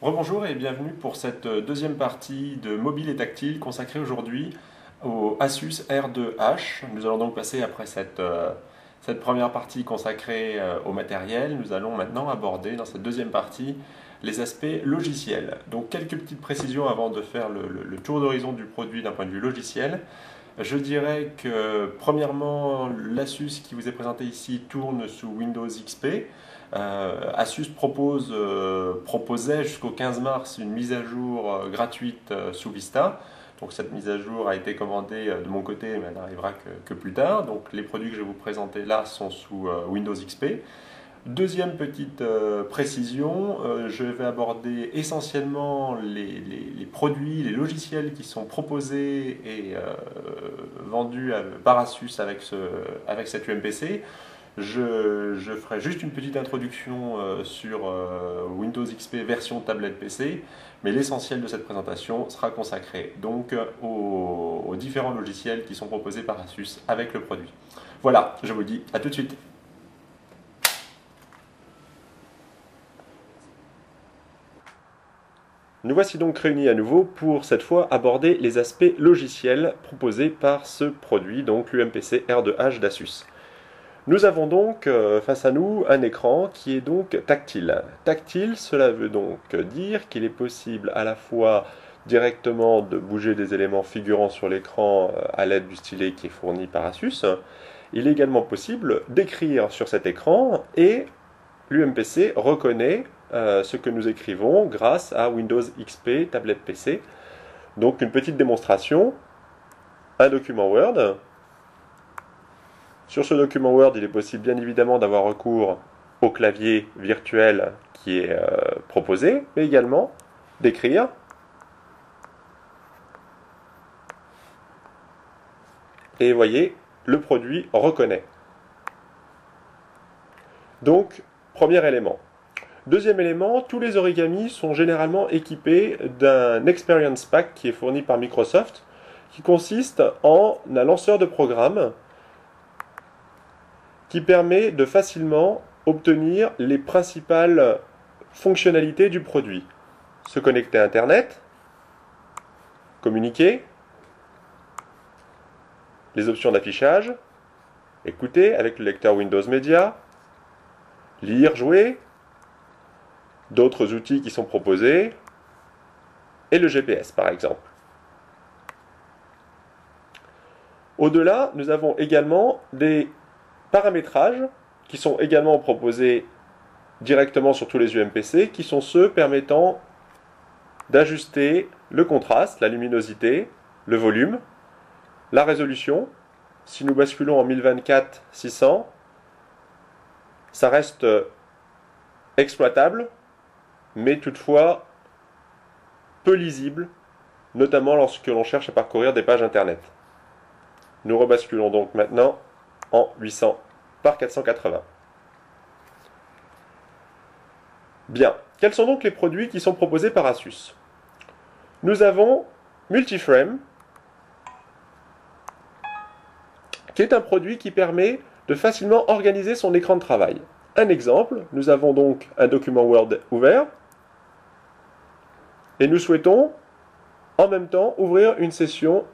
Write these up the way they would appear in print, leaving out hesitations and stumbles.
Rebonjour et bienvenue pour cette deuxième partie de mobile et tactile consacrée aujourd'hui au Asus R2H. Nous allons donc passer après cette première partie consacrée au matériel. Nous allons maintenant aborder dans cette deuxième partie les aspects logiciels. Donc quelques petites précisions avant de faire le tour d'horizon du produit d'un point de vue logiciel. Je dirais que premièrement, l'Asus qui vous est présenté ici tourne sous Windows XP. Asus proposait jusqu'au 15 mars une mise à jour gratuite sous Vista. Donc cette mise à jour a été commandée de mon côté, mais elle n'arrivera que plus tard. Donc les produits que je vais vous présenter là sont sous Windows XP. Deuxième petite précision, je vais aborder essentiellement les produits, les logiciels qui sont proposés et vendus par Asus avec cette UMPC. Je ferai juste une petite introduction sur Windows XP version tablette PC, mais l'essentiel de cette présentation sera consacré donc aux différents logiciels qui sont proposés par Asus avec le produit. Voilà, je vous dis à tout de suite. Nous voici donc réunis à nouveau pour cette fois aborder les aspects logiciels proposés par ce produit, donc l'UMPC R2H d'Asus. Nous avons donc face à nous un écran qui est donc tactile. Tactile, cela veut donc dire qu'il est possible à la fois directement de bouger des éléments figurant sur l'écran à l'aide du stylet qui est fourni par Asus. Il est également possible d'écrire sur cet écran et l'UMPC reconnaît ce que nous écrivons grâce à Windows XP tablette PC. Donc une petite démonstration, un document Word. Sur ce document Word, il est possible bien évidemment d'avoir recours au clavier virtuel qui est proposé, mais également d'écrire. Et vous voyez, le produit reconnaît. Donc, premier élément. Deuxième élément, tous les origamis sont généralement équipés d'un Experience Pack qui est fourni par Microsoft, qui consiste en un lanceur de programme qui permet de facilement obtenir les principales fonctionnalités du produit. Se connecter à Internet, communiquer, les options d'affichage, écouter avec le lecteur Windows Media, lire, jouer, d'autres outils qui sont proposés, et le GPS par exemple. Au-delà, nous avons également des paramétrages qui sont également proposés directement sur tous les UMPC, qui sont ceux permettant d'ajuster le contraste, la luminosité, le volume, la résolution. Si nous basculons en 1024-600, ça reste exploitable, mais toutefois peu lisible, notamment lorsque l'on cherche à parcourir des pages internet. Nous rebasculons donc maintenant en 800 par 480. Bien, quels sont donc les produits qui sont proposés par Asus? Nous avons Multiframe, qui est un produit qui permet de facilement organiser son écran de travail. Un exemple, nous avons donc un document Word ouvert, et nous souhaitons en même temps ouvrir une session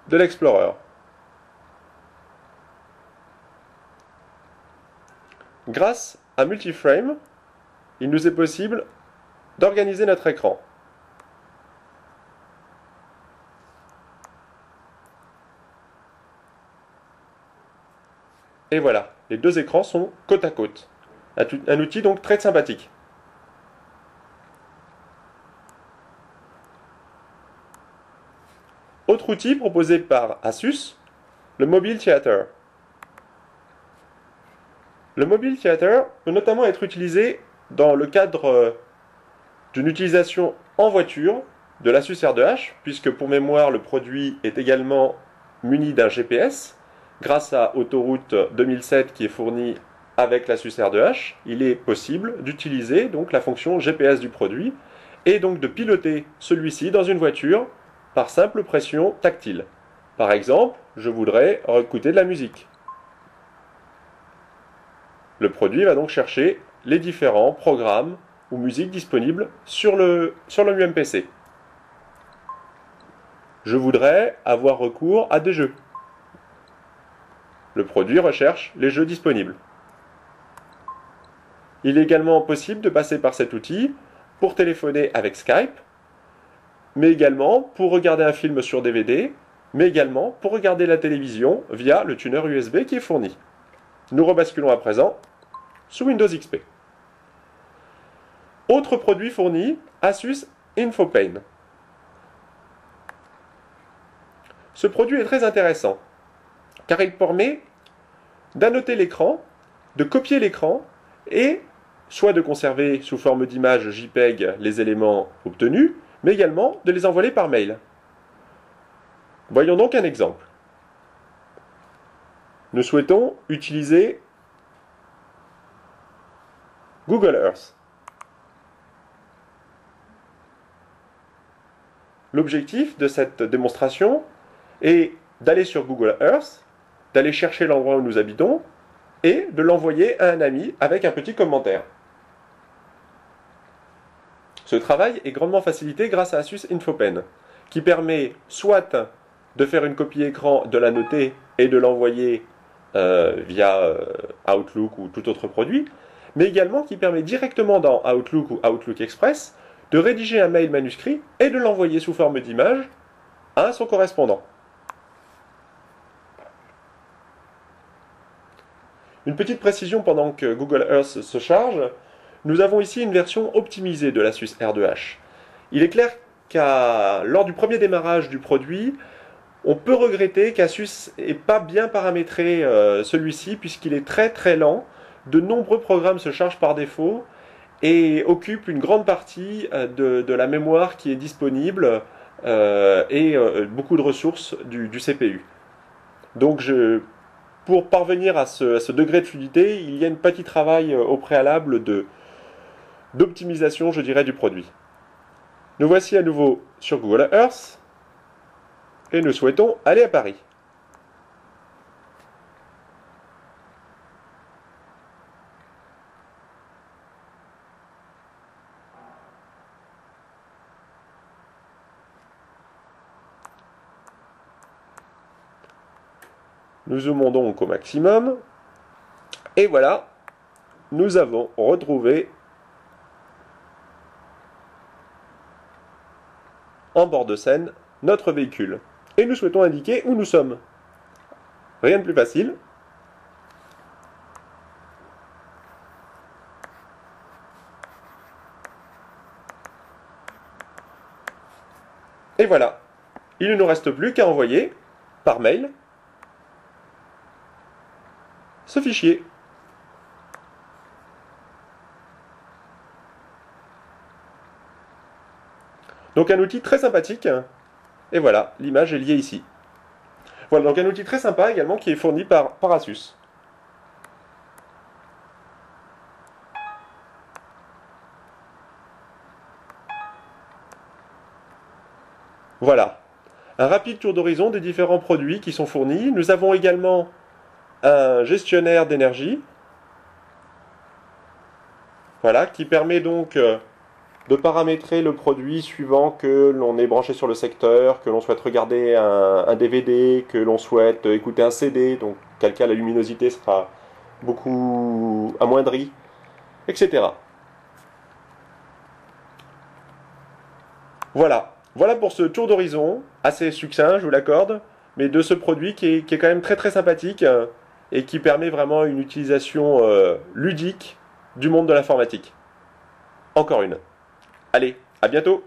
de l'Explorer. Grâce à Multiframe, il nous est possible d'organiser notre écran. Et voilà, les deux écrans sont côte à côte. Un outil donc très sympathique. Autre outil proposé par Asus, le Mobile Theater. Le Mobile Theater peut notamment être utilisé dans le cadre d'une utilisation en voiture de l'Asus R2H, puisque pour mémoire, le produit est également muni d'un GPS. Grâce à Autoroute 2007 qui est fourni avec l'Asus R2H, il est possible d'utiliser donc la fonction GPS du produit et donc de piloter celui-ci dans une voiture par simple pression tactile. Par exemple, je voudrais écouter de la musique. Le produit va donc chercher les différents programmes ou musique disponible sur le UMPC. Je voudrais avoir recours à des jeux. Le produit recherche les jeux disponibles. Il est également possible de passer par cet outil pour téléphoner avec Skype, mais également pour regarder un film sur DVD, mais également pour regarder la télévision via le tuner USB qui est fourni. Nous rebasculons à présent sous Windows XP. Autre produit fourni, Asus InfoPane. Ce produit est très intéressant, car il permet d'annoter l'écran, de copier l'écran et soit de conserver sous forme d'image JPEG les éléments obtenus, mais également de les envoyer par mail. Voyons donc un exemple. Nous souhaitons utiliser Google Earth. L'objectif de cette démonstration est d'aller sur Google Earth, d'aller chercher l'endroit où nous habitons et de l'envoyer à un ami avec un petit commentaire. Ce travail est grandement facilité grâce à Asus InfoPane, qui permet soit de faire une copie écran, de la noter et de l'envoyer via Outlook ou tout autre produit, mais également qui permet directement dans Outlook ou Outlook Express de rédiger un mail manuscrit et de l'envoyer sous forme d'image à son correspondant. Une petite précision pendant que Google Earth se charge, nous avons ici une version optimisée de l'Asus R2H. Il est clair lors du premier démarrage du produit, on peut regretter qu'Asus n'ait pas bien paramétré celui-ci puisqu'il est très très lent. De nombreux programmes se chargent par défaut et occupent une grande partie de la mémoire qui est disponible et beaucoup de ressources du CPU. Donc pour parvenir à ce degré de fluidité, il y a un petit travail au préalable d'optimisation, je dirais, du produit. Nous voici à nouveau sur Google Earth et nous souhaitons aller à Paris. Nous zoomons donc au maximum. Et voilà, nous avons retrouvé en bord de scène notre véhicule. Et nous souhaitons indiquer où nous sommes. Rien de plus facile. Et voilà, il ne nous reste plus qu'à envoyer par mail ce fichier. Donc un outil très sympathique. Et voilà, l'image est liée ici. Voilà, donc un outil très sympa également qui est fourni par Asus. Voilà, un rapide tour d'horizon des différents produits qui sont fournis. Nous avons également un gestionnaire d'énergie, voilà, qui permet donc de paramétrer le produit suivant que l'on est branché sur le secteur, que l'on souhaite regarder un DVD, que l'on souhaite écouter un CD, donc quel cas la luminosité sera beaucoup amoindrie, etc. Voilà. Voilà pour ce tour d'horizon, assez succinct, je vous l'accorde, mais de ce produit qui est quand même très très sympathique et qui permet vraiment une utilisation ludique du monde de l'informatique. Encore une. Allez, à bientôt!